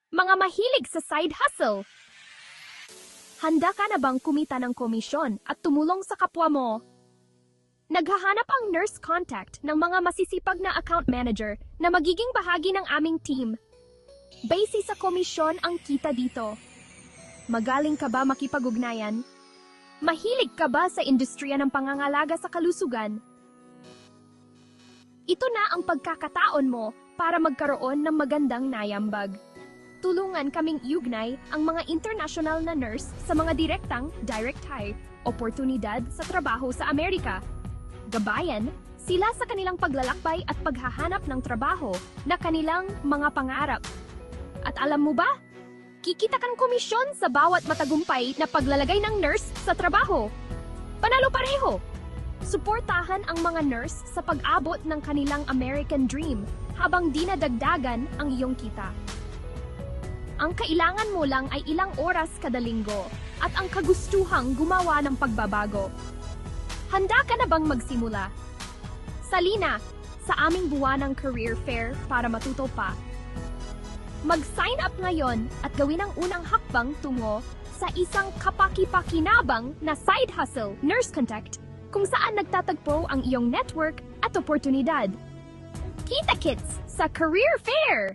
mga mahilig sa side hustle. Handa ka na bang kumita ng komisyon at tumulong sa kapwa mo? Naghahanap ang nurse contact ng mga masisipag na account manager na magiging bahagi ng aming team. Base sa komisyon ang kita dito. Magaling ka ba makipag-ugnayan? Mahilig ka ba sa industriya ng pangangalaga sa kalusugan? Ito na ang pagkakataon mo para magkaroon ng magandang nayambag. Tulungan kaming iugnay ang mga international na nurse sa mga direktang direct hire, oportunidad sa trabaho sa Amerika. Gabayan sila sa kanilang paglalakbay at paghahanap ng trabaho na kanilang mga pangarap. At alam mo ba? Kikita kang komisyon sa bawat matagumpay na paglalagay ng nurse sa trabaho. Panalo pareho! Suportahan ang mga nurse sa pag-abot ng kanilang American dream habang dinadagdagan ang iyong kita. Ang kailangan mo lang ay ilang oras kada linggo at ang kagustuhang gumawa ng pagbabago. Handa ka na bang magsimula? Salina sa aming buwanang career fair para matuto pa. Mag-sign up ngayon at gawin ang unang hakbang tungo sa isang kapaki-pakinabang na side hustle, Nurse Contact, kung saan nagtatagpo ang iyong network at oportunidad. Kita-kits sa career fair!